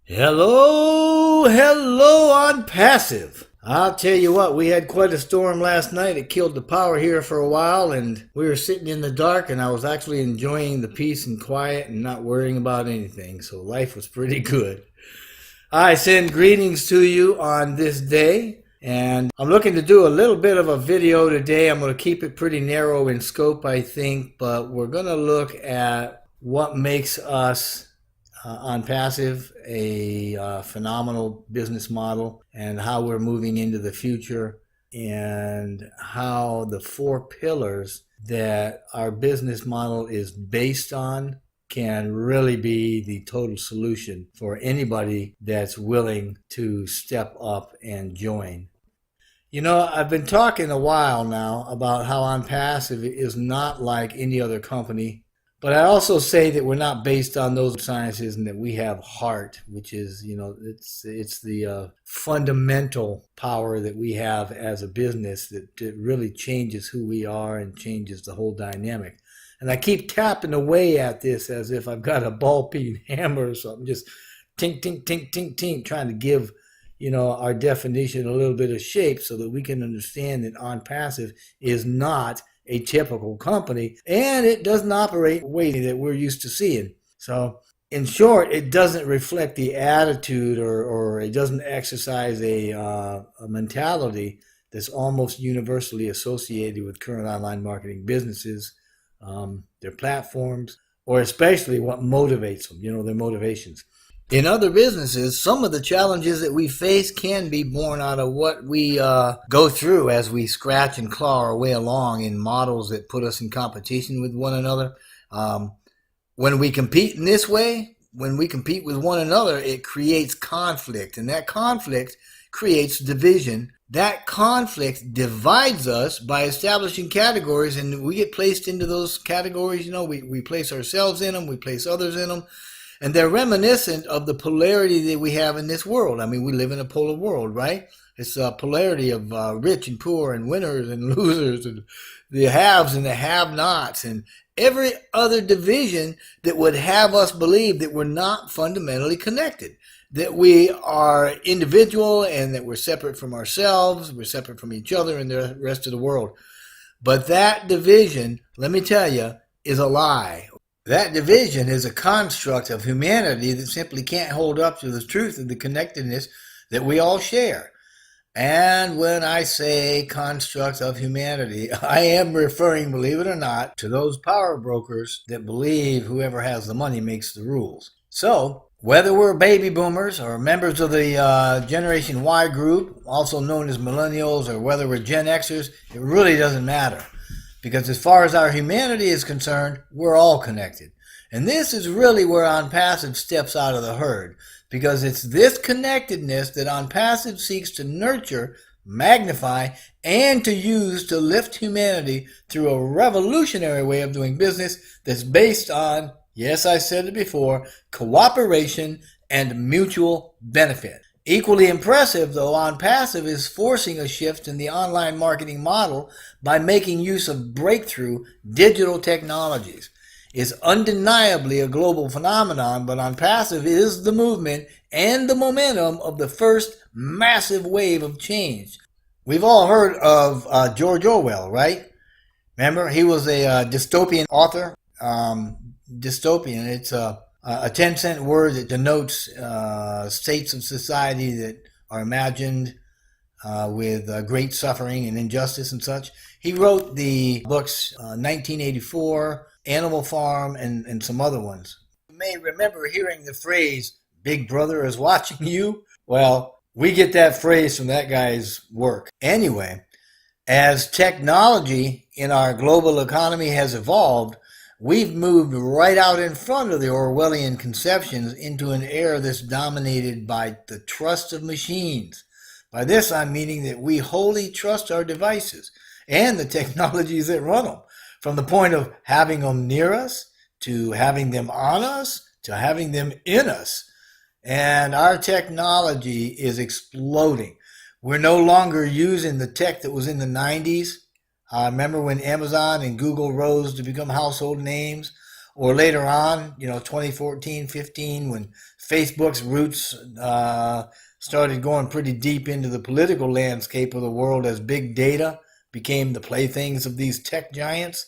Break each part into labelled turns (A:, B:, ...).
A: Hello, Onpassive. I'll tell you what, we had quite a storm last night. It killed the power here for a while, and we were sitting in the dark, and I was actually enjoying the peace and quiet and not worrying about anything. So life was pretty good. I send greetings to you on this day, and I'm looking to do a little bit of a video today. I'm going to keep it pretty narrow in scope, I think, but we're going to look at what makes us Onpassive a phenomenal business model, and how we're moving into the future, and how the four pillars that our business model is based on can really be the total solution for anybody that's willing to step up and join. You know, I've been talking a while now about how Onpassive is not like any other company, but I also say that we're not based on those sciences, and that we have heart, which is, it's the fundamental power that we have as a business that really changes who we are and changes the whole dynamic. And I keep tapping away at this as if I've got a ball-peen hammer or something, just tink, tink, tink, tink, tink, trying to give, our definition a little bit of shape so that we can understand that Onpassive is not a typical company, and it doesn't operate the way that we're used to seeing. So in short, it doesn't reflect the attitude, or it doesn't exercise a mentality that's almost universally associated with current online marketing businesses, their platforms, or especially what motivates them, their motivations. In other businesses, some of the challenges that we face can be born out of what we go through as we scratch and claw our way along in models that put us in competition with one another. When we compete in this way, when we compete with one another, it creates conflict, and that conflict creates division. That conflict divides us by establishing categories, and we get placed into those categories. We place ourselves in them, we place others in them. And they're reminiscent of the polarity that we have in this world. I mean, we live in a polar world, right? It's a polarity of rich and poor, and winners and losers, and the haves and the have-nots, and every other division that would have us believe that we're not fundamentally connected, that we are individual, and that we're separate from ourselves, we're separate from each other and the rest of the world. But that division, let me tell you, is a lie. That division is a construct of humanity that simply can't hold up to the truth of the connectedness that we all share. And when I say construct of humanity, I am referring, believe it or not, to those power brokers that believe whoever has the money makes the rules. So, whether we're baby boomers or members of the Generation Y group, also known as millennials, or whether we're Gen Xers, it really doesn't matter. Because as far as our humanity is concerned, we're all connected. And this is really where Onpassive steps out of the herd, because it's this connectedness that Onpassive seeks to nurture, magnify, and to use to lift humanity through a revolutionary way of doing business that's based on, yes, I said it before, cooperation and mutual benefit. Equally impressive, though, Onpassive is forcing a shift in the online marketing model by making use of breakthrough digital technologies. It's undeniably a global phenomenon, but Onpassive is the movement and the momentum of the first massive wave of change. We've all heard of George Orwell, right? Remember, he was a dystopian author. Dystopian, it's a 10-cent word that denotes states of society that are imagined with great suffering and injustice and such. He wrote the books 1984, Animal Farm, and some other ones. You may remember hearing the phrase, "Big Brother is watching you." Well, we get that phrase from that guy's work. Anyway, as technology in our global economy has evolved, we've moved right out in front of the Orwellian conceptions into an era that's dominated by the trust of machines. By this, I'm meaning that we wholly trust our devices and the technologies that run them, from the point of having them near us, to having them on us, to having them in us. And our technology is exploding. We're no longer using the tech that was in the 90s. Remember when Amazon and Google rose to become household names? Or later on, 2014, 15, when Facebook's roots started going pretty deep into the political landscape of the world as big data became the playthings of these tech giants.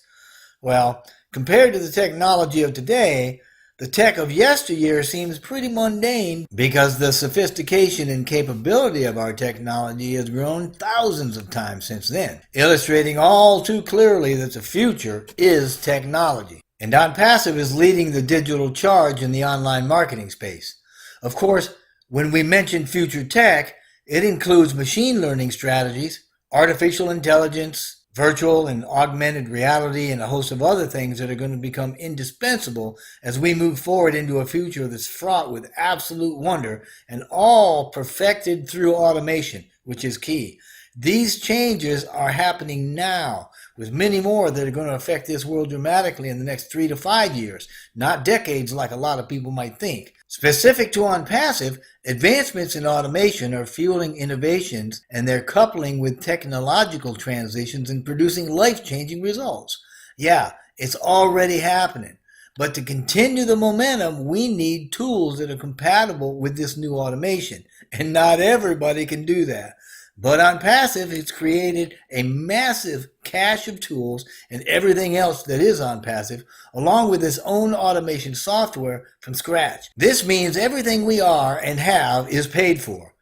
A: Well, compared to the technology of today, the tech of yesteryear seems pretty mundane because the sophistication and capability of our technology has grown thousands of times since then, illustrating all too clearly that the future is technology. And Onpassive is leading the digital charge in the online marketing space. Of course, when we mention future tech, it includes machine learning strategies, artificial intelligence, virtual and augmented reality, and a host of other things that are going to become indispensable as we move forward into a future that's fraught with absolute wonder and all perfected through automation, which is key. These changes are happening now, with many more that are going to affect this world dramatically in the next 3 to 5 years, not decades like a lot of people might think. Specific to Onpassive, advancements in automation are fueling innovations, and they're coupling with technological transitions and producing life-changing results. Yeah, it's already happening. But to continue the momentum, we need tools that are compatible with this new automation, and not everybody can do that. But Onpassive has created a massive cache of tools and everything else that is Onpassive, along with its own automation software from scratch. This means everything we are and have is paid for.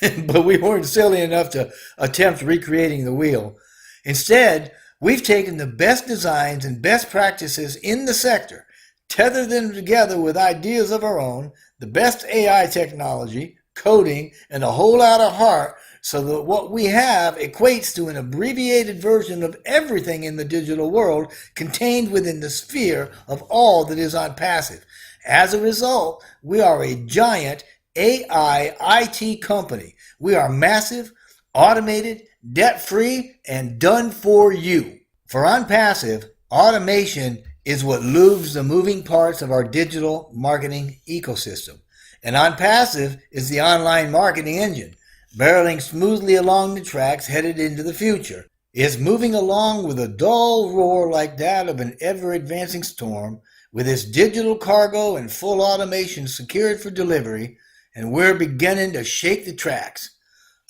A: But we weren't silly enough to attempt recreating the wheel. Instead, we've taken the best designs and best practices in the sector, tethered them together with ideas of our own, the best AI technology, coding, and a whole lot of heart, so that what we have equates to an abbreviated version of everything in the digital world contained within the sphere of all that is Onpassive. As a result, we are a giant AI IT company. We are massive, automated, debt-free, and done for you. For Onpassive, automation is what moves the moving parts of our digital marketing ecosystem. And Onpassive is the online marketing engine, barreling smoothly along the tracks headed into the future. It's moving along with a dull roar like that of an ever-advancing storm, with its digital cargo and full automation secured for delivery, and we're beginning to shake the tracks.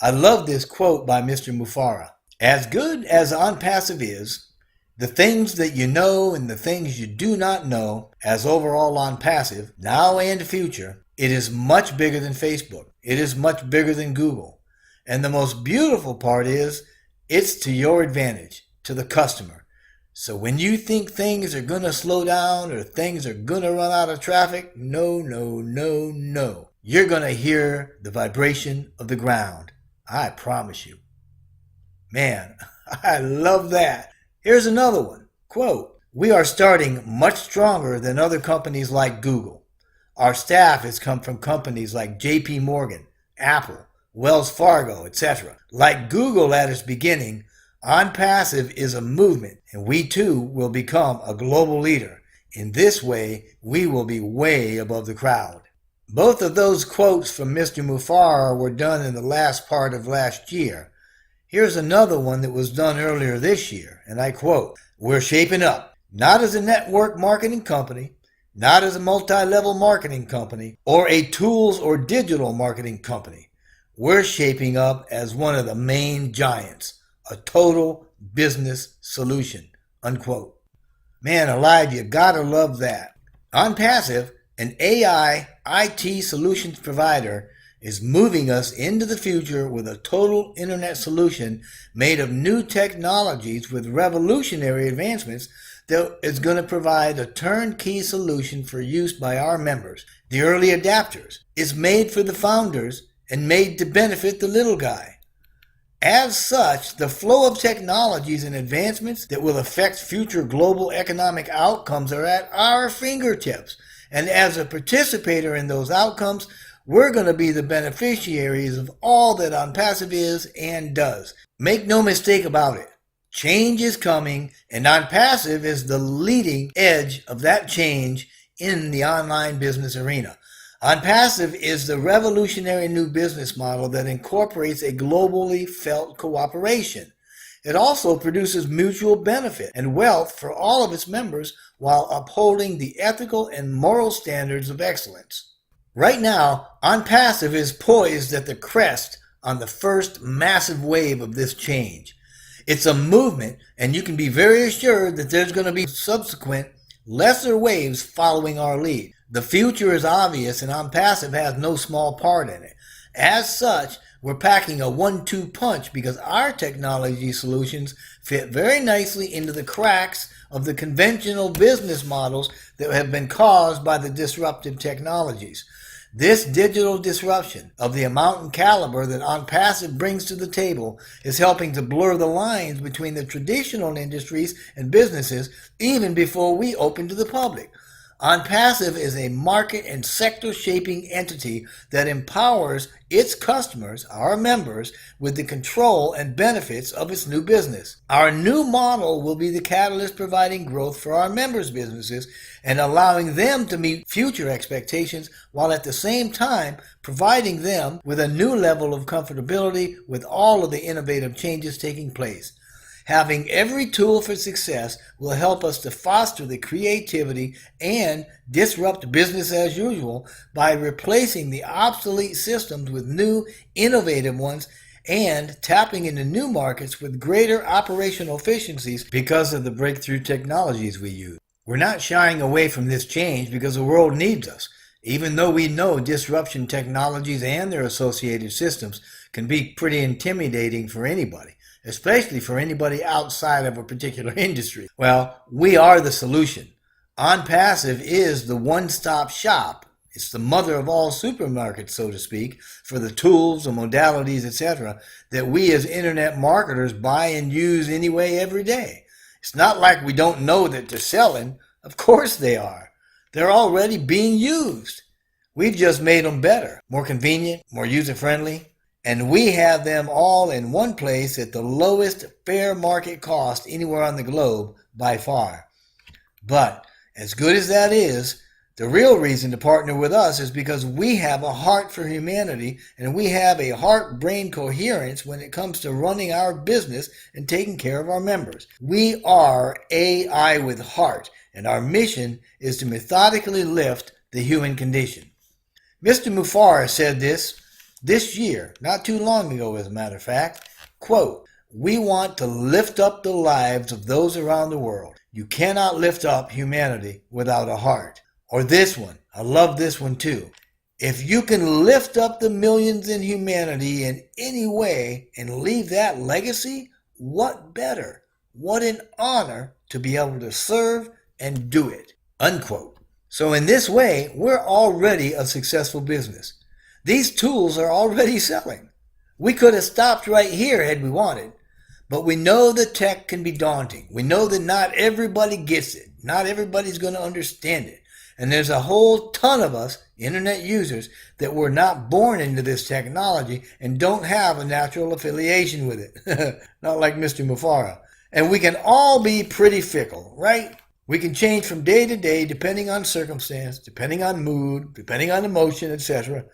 A: I love this quote by Mr. Mufareh. As good as Onpassive is, the things that you know and the things you do not know, as overall Onpassive, now and future, it is much bigger than Facebook. It is much bigger than Google. And the most beautiful part is, it's to your advantage, to the customer. So when you think things are going to slow down or things are going to run out of traffic, no. You're going to hear the vibration of the ground. I promise you. Man, I love that. Here's another one. Quote, "We are starting much stronger than other companies like Google. Our staff has come from companies like JP Morgan, Apple, Wells Fargo, etc. Like Google at its beginning, Onpassive is a movement, and we too will become a global leader. In this way, we will be way above the crowd." Both of those quotes from Mr. Mufareh were done in the last part of last year. Here's another one that was done earlier this year, and I quote, "We're shaping up, not as a network marketing company, not as a multi-level marketing company, or a tools or digital marketing company. We're shaping up as one of the main giants, a total business solution," unquote. Man alive, you gotta love that. Onpassive, an AI IT solutions provider, is moving us into the future with a total internet solution made of new technologies with revolutionary advancements that is going to provide a turnkey solution for use by our members, the early adapters. It's made for the founders and made to benefit the little guy. As such, the flow of technologies and advancements that will affect future global economic outcomes are at our fingertips. And as a participator in those outcomes, we're going to be the beneficiaries of all that Onpassive is and does. Make no mistake about it. Change is coming, and Onpassive is the leading edge of that change in the online business arena. Onpassive is the revolutionary new business model that incorporates a globally felt cooperation. It also produces mutual benefit and wealth for all of its members while upholding the ethical and moral standards of excellence. Right now, Onpassive is poised at the crest on the first massive wave of this change. It's a movement, and you can be very assured that there's going to be subsequent, lesser waves following our lead. The future is obvious, and Onpassive has no small part in it. As such, we're packing a 1-2 punch because our technology solutions fit very nicely into the cracks of the conventional business models that have been caused by the disruptive technologies. This digital disruption of the amount and caliber that Onpassive brings to the table is helping to blur the lines between the traditional industries and businesses even before we open to the public. Onpassive is a market and sector shaping entity that empowers its customers, our members, with the control and benefits of its new business. Our new model will be the catalyst providing growth for our members' businesses and allowing them to meet future expectations while at the same time providing them with a new level of comfortability with all of the innovative changes taking place. Having every tool for success will help us to foster the creativity and disrupt business as usual by replacing the obsolete systems with new, innovative ones and tapping into new markets with greater operational efficiencies because of the breakthrough technologies we use. We're not shying away from this change because the world needs us, even though we know disruption technologies and their associated systems can be pretty intimidating for anybody, especially for anybody outside of a particular industry. Well, we are the solution. Onpassive is the one-stop shop. It's the mother of all supermarkets, so to speak, for the tools, the modalities, etc., that we as internet marketers buy and use anyway every day. It's not like we don't know that they're selling. Of course they are. They're already being used. We've just made them better, more convenient, more user-friendly, and we have them all in one place at the lowest fair market cost anywhere on the globe by far. But as good as that is, the real reason to partner with us is because we have a heart for humanity and we have a heart-brain coherence when it comes to running our business and taking care of our members. We are AI with heart, and our mission is to methodically lift the human condition. Mr. Mufareh said this year, not too long ago as a matter of fact, quote, "We want to lift up the lives of those around the world. You cannot lift up humanity without a heart." Or this one, I love this one too. "If you can lift up the millions in humanity in any way and leave that legacy, what better? What an honor to be able to serve and do it." Unquote. So in this way, we're already a successful business. These tools are already selling. We could have stopped right here had we wanted, but we know the tech can be daunting. We know that not everybody gets it. Not everybody's going to understand it. And there's a whole ton of us, internet users, that were not born into this technology and don't have a natural affiliation with it. Not like Mr. Mufareh. And we can all be pretty fickle, right? We can change from day to day depending on circumstance, depending on mood, depending on emotion, etc.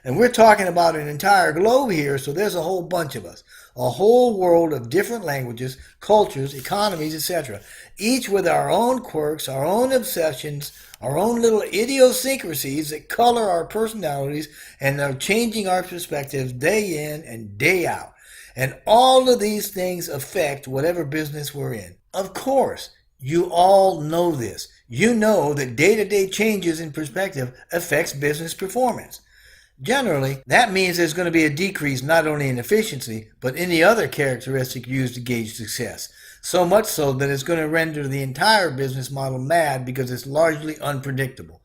A: And we're talking about an entire globe here, so there's a whole bunch of us. A whole world of different languages, cultures, economies, etc. Each with our own quirks, our own obsessions, our own little idiosyncrasies that color our personalities and are changing our perspectives day in and day out. And all of these things affect whatever business we're in. Of course, you all know this. You know that day-to-day changes in perspective affects business performance. Generally, that means there's going to be a decrease not only in efficiency, but any other characteristic used to gauge success. So much so that it's going to render the entire business model mad because it's largely unpredictable.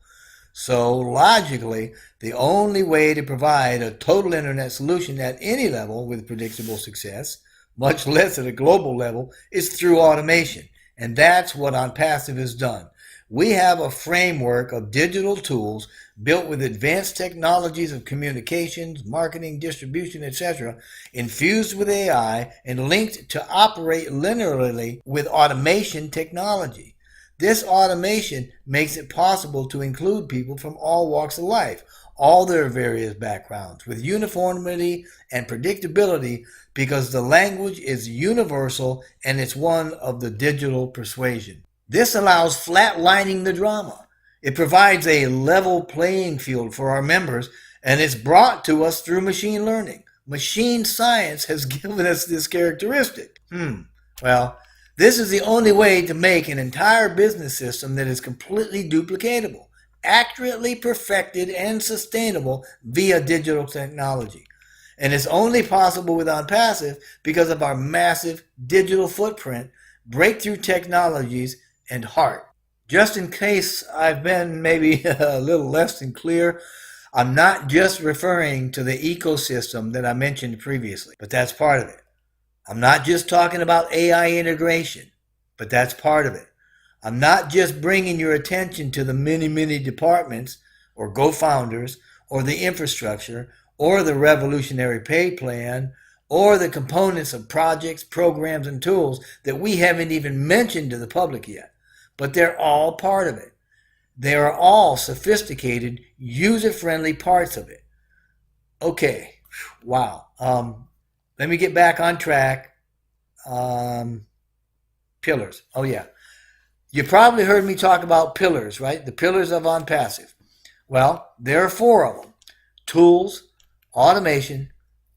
A: So, logically, the only way to provide a total internet solution at any level with predictable success, much less at a global level, is through automation. And that's what Onpassive has done. We have a framework of digital tools built with advanced technologies of communications, marketing, distribution, etc., infused with AI and linked to operate linearly with automation technology. This automation makes it possible to include people from all walks of life, all their various backgrounds, with uniformity and predictability because the language is universal and it's one of the digital persuasion. This allows flatlining the drama. It provides a level playing field for our members, and it's brought to us through machine learning. Machine science has given us this characteristic. Well, this is the only way to make an entire business system that is completely duplicatable, accurately perfected, and sustainable via digital technology. And it's only possible with Onpassive because of our massive digital footprint, breakthrough technologies, and heart. Just in case I've been maybe a little less than clear, I'm not just referring to the ecosystem that I mentioned previously, but that's part of it. I'm not just talking about AI integration, but that's part of it. I'm not just bringing your attention to the many departments or co-founders or the infrastructure or the revolutionary pay plan or the components of projects, programs, and tools that we haven't even mentioned to the public yet. But they're all part of it. They are all sophisticated, user-friendly parts of it. Okay, wow. Let me get back on track. Pillars. Oh, yeah. You probably heard me talk about pillars, right? The pillars of Onpassive. Well, there are 4 of them. Tools, automation,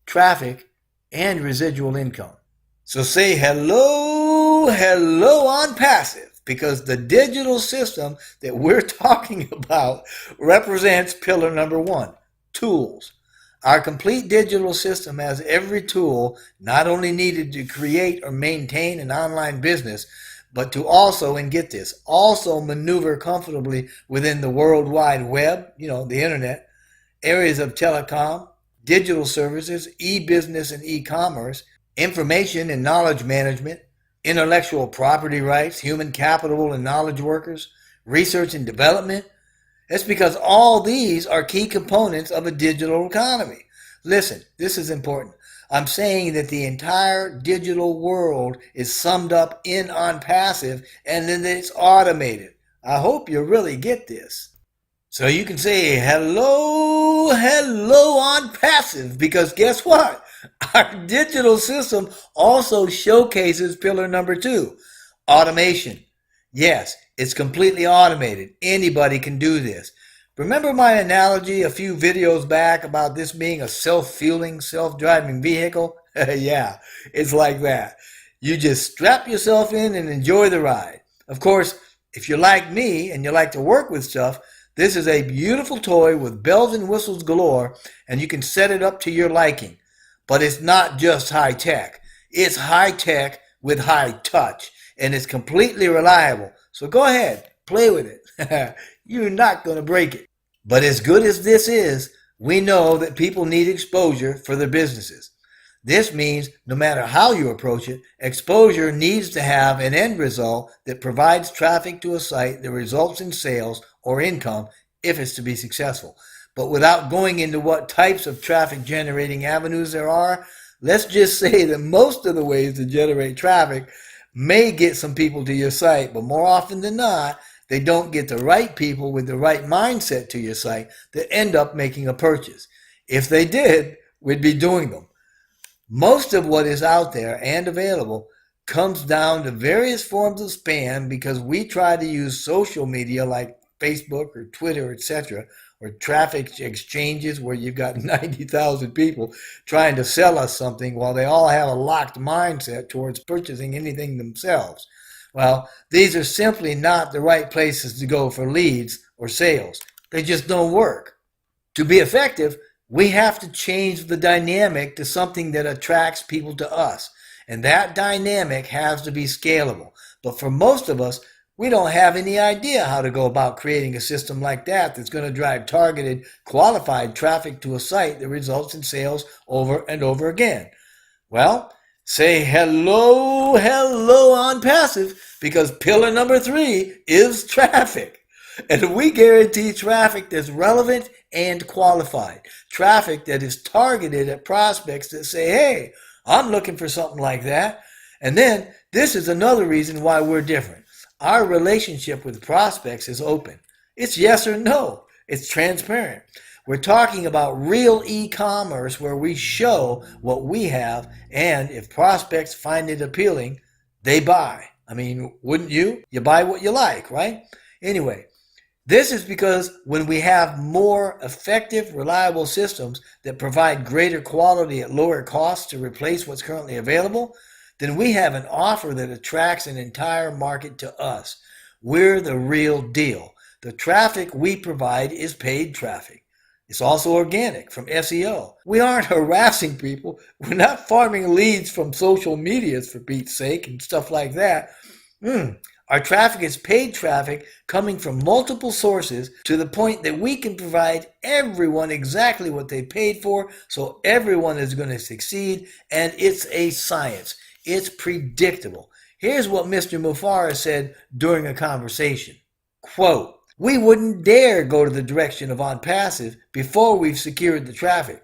A: traffic, and residual income. So say hello Onpassive, because the digital system that we're talking about represents pillar number 1, tools. Our complete digital system has every tool not only needed to create or maintain an online business, but to also, and get this, also maneuver comfortably within the World Wide Web, the internet, areas of telecom, digital services, e-business and e-commerce, information and knowledge management, intellectual property rights, human capital and knowledge workers, research and development. That's because all these are key components of a digital economy. Listen, this is important. I'm saying that the entire digital world is summed up in Onpassive and then it's automated. I hope you really get this. So you can say hello Onpassive, because guess what? Our digital system also showcases pillar number 2, automation. Yes, it's completely automated. Anybody can do this. Remember my analogy a few videos back about this being a self-fueling, self-driving vehicle? Yeah, it's like that. You just strap yourself in and enjoy the ride. Of course, if you're like me and you like to work with stuff, this is a beautiful toy with bells and whistles galore, and you can set it up to your liking. But it's not just high tech. It's high tech with high touch, and it's completely reliable. So go ahead, play with it. You're not going to break it. But as good as this is, we know that people need exposure for their businesses. This means no matter how you approach it, exposure needs to have an end result that provides traffic to a site that results in sales or income if it's to be successful. But without going into what types of traffic generating avenues there are, let's just say that most of the ways to generate traffic may get some people to your site, but more often than not, they don't get the right people with the right mindset to your site that end up making a purchase. If they did, we'd be doing them. Most of what is out there and available comes down to various forms of spam because we try to use social media like Facebook or Twitter, etc., or traffic exchanges where you've got 90,000 people trying to sell us something while they all have a locked mindset towards purchasing anything themselves. Well, these are simply not the right places to go for leads or sales. They just don't work. To be effective, we have to change the dynamic to something that attracts people to us. And that dynamic has to be scalable. But for most of us, we don't have any idea how to go about creating a system like that that's going to drive targeted, qualified traffic to a site that results in sales over and over again. Well, say hello Onpassive, because pillar number 3 is traffic. And we guarantee traffic that's relevant and qualified. Traffic that is targeted at prospects that say, hey, I'm looking for something like that. And then this is another reason why we're different. Our relationship with prospects is open. It's yes or no. It's transparent. We're talking about real e-commerce where we show what we have, and if prospects find it appealing, they buy. I mean, wouldn't you? You buy what you like, right? Anyway, This is because when we have more effective, reliable systems that provide greater quality at lower costs to replace what's currently available, then we have an offer that attracts an entire market to us. We're the real deal. The traffic we provide is paid traffic. It's also organic from SEO. We aren't harassing people. We're not farming leads from social medias, for Pete's sake, and stuff like that. Our traffic is paid traffic coming from multiple sources to the point that we can provide everyone exactly what they paid for, so everyone is going to succeed, and it's a science. It's predictable. Here's what Mr. Mufareh said during a conversation. Quote, "We wouldn't dare go to the direction of Onpassive before we've secured the traffic.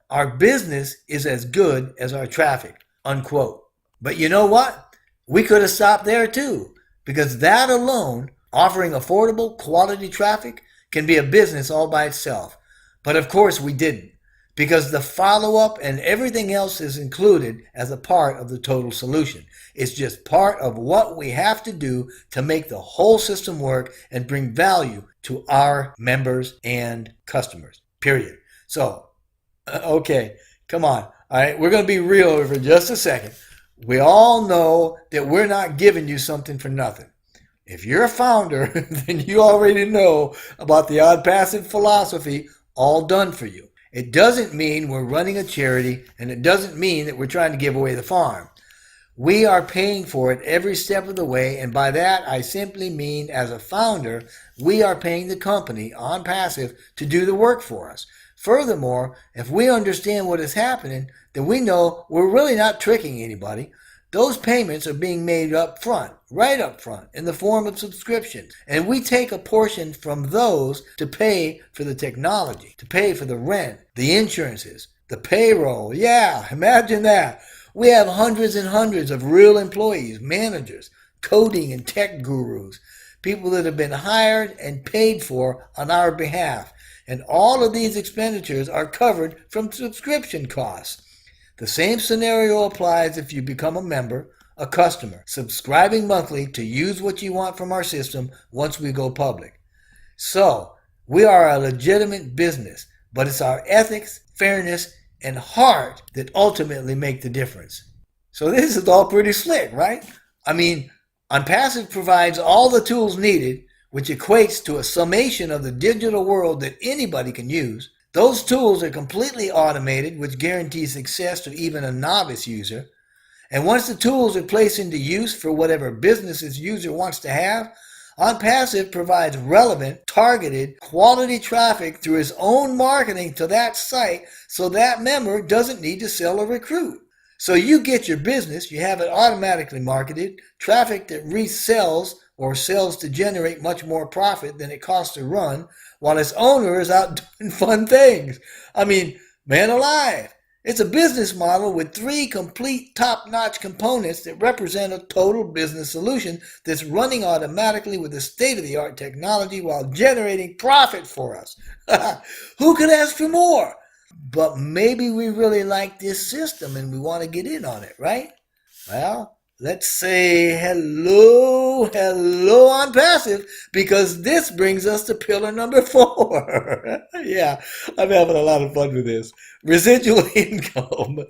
A: Our business is as good as our traffic." Unquote. But you know what? We could have stopped there too. Because that alone, offering affordable, quality traffic, can be a business all by itself. But of course we didn't, because the follow-up and everything else is included as a part of the total solution. It's just part of what we have to do to make the whole system work and bring value to our members and customers, period. So, okay, come on. All right, we're going to be real for just a second. We all know that we're not giving you something for nothing. If you're a founder, then you already know about the Onpassive philosophy, all done for you. It doesn't mean we're running a charity, and it doesn't mean that we're trying to give away the farm. We are paying for it every step of the way, and by that I simply mean as a founder, we are paying the company, Onpassive, to do the work for us. Furthermore, if we understand what is happening, then we know we're really not tricking anybody. Those payments are being made up front, right up front, in the form of subscriptions. And we take a portion from those to pay for the technology, to pay for the rent, the insurances, the payroll. Yeah, imagine that. We have hundreds and hundreds of real employees, managers, coding and tech gurus, people that have been hired and paid for on our behalf. And all of these expenditures are covered from subscription costs. The same scenario applies if you become a member, a customer, subscribing monthly to use what you want from our system once we go public. So, we are a legitimate business, but it's our ethics, fairness, and heart that ultimately make the difference. So this is all pretty slick, right? I mean, Onpassive provides all the tools needed, which equates to a summation of the digital world that anybody can use. Those tools are completely automated, which guarantees success to even a novice user. And once the tools are placed into use for whatever business its user wants to have, Onpassive provides relevant, targeted, quality traffic through its own marketing to that site so that member doesn't need to sell or recruit. So you get your business, you have it automatically marketed, traffic that resells or sells to generate much more profit than it costs to run, while its owner is out doing fun things. I mean, man alive. It's a business model with 3 complete top-notch components that represent a total business solution that's running automatically with the state-of-the-art technology while generating profit for us. Who could ask for more? But maybe we really like this system and we want to get in on it, right? Well, let's say hello Onpassive, because this brings us to pillar number 4. Yeah, I'm having a lot of fun with this. Residual income.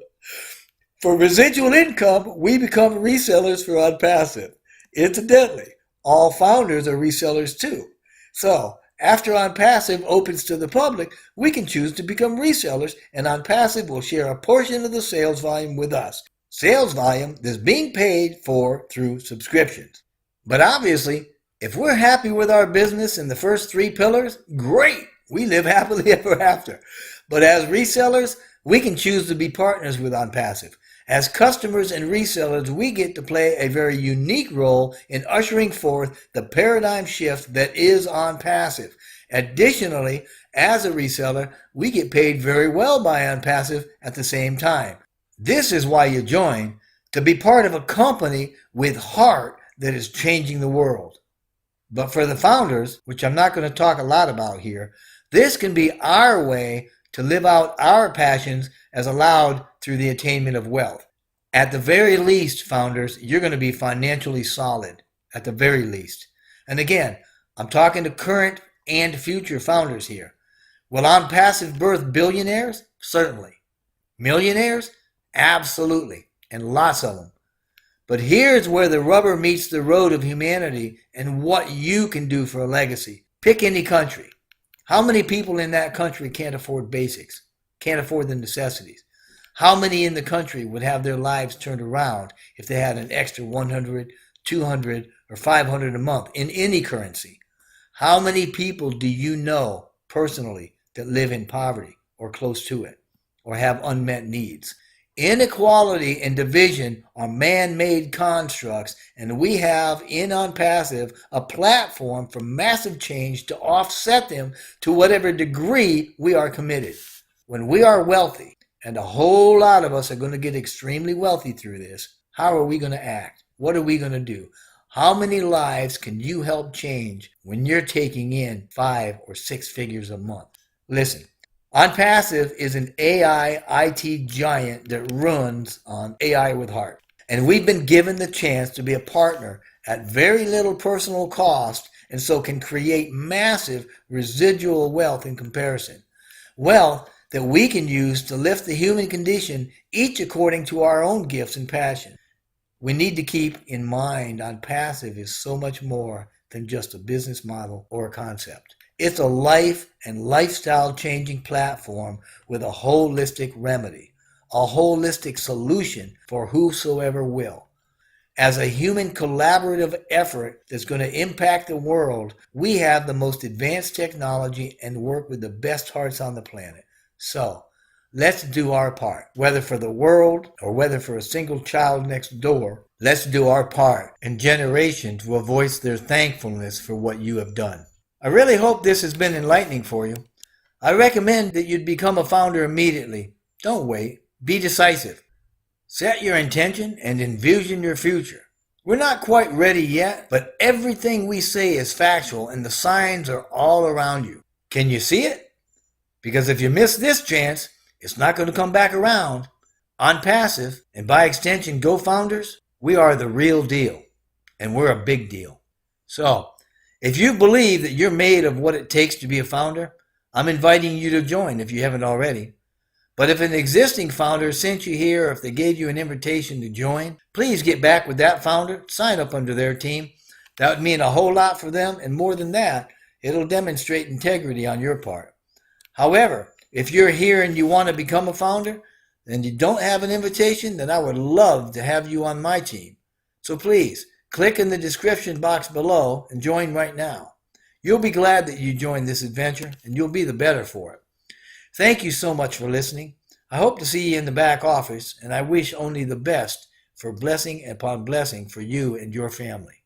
A: For residual income, we become resellers for Onpassive. Incidentally, all founders are resellers too. So, after Onpassive opens to the public, we can choose to become resellers, and Onpassive will share a portion of the sales volume with us. Sales volume that's being paid for through subscriptions. But obviously, if we're happy with our business in the first 3 pillars, great! We live happily ever after. But as resellers, we can choose to be partners with Onpassive. As customers and resellers, we get to play a very unique role in ushering forth the paradigm shift that is Onpassive. Additionally, as a reseller, we get paid very well by Onpassive at the same time. This is why you join, to be part of a company with heart that is changing the world. But for the founders, which I'm not going to talk a lot about here, this can be our way to live out our passions as allowed through the attainment of wealth. At the very least, founders, you're going to be financially solid, at the very least. And again, I'm talking to current and future founders here. Will Onpassive birth billionaires? Certainly. Millionaires? Absolutely. And lots of them. But here's where the rubber meets the road of humanity and what you can do for a legacy. Pick any country. How many people in that country can't afford basics? Can't afford the necessities? How many in the country would have their lives turned around if they had an extra 100, 200, or 500 a month in any currency? How many people do you know personally that live in poverty or close to it or have unmet needs? Inequality and division are man-made constructs, and we have in Onpassive a platform for massive change to offset them to whatever degree we are committed. When we are wealthy, and a whole lot of us are going to get extremely wealthy through this, how are we going to act? What are we going to do? How many lives can you help change when you're taking in 5 or 6 figures a month? Listen, Onpassive is an AI IT giant that runs on AI with heart. And we've been given the chance to be a partner at very little personal cost, and so can create massive residual wealth in comparison. Wealth that we can use to lift the human condition, each according to our own gifts and passion. We need to keep in mind Onpassive is so much more than just a business model or a concept. It's a life and lifestyle changing platform with a holistic remedy, a holistic solution for whosoever will. As a human collaborative effort that's going to impact the world, we have the most advanced technology and work with the best hearts on the planet. So, let's do our part. Whether for the world or whether for a single child next door, let's do our part, and generations will voice their thankfulness for what you have done. I really hope this has been enlightening for you. I recommend that you'd become a founder immediately. Don't wait. Be decisive. Set your intention and envision your future. We're not quite ready yet, but everything we say is factual and the signs are all around you. Can you see it? Because if you miss this chance, it's not going to come back around. Onpassive, and by extension GoFounders, we are the real deal, and we're a big deal. So, if you believe that you're made of what it takes to be a founder, I'm inviting you to join if you haven't already. But if an existing founder sent you here, or if they gave you an invitation to join, please get back with that founder, sign up under their team. That would mean a whole lot for them, and more than that, it'll demonstrate integrity on your part. However, if you're here and you want to become a founder, and you don't have an invitation, then I would love to have you on my team. So please, click in the description box below and join right now. You'll be glad that you joined this adventure, and you'll be the better for it. Thank you so much for listening. I hope to see you in the back office, and I wish only the best for blessing upon blessing for you and your family.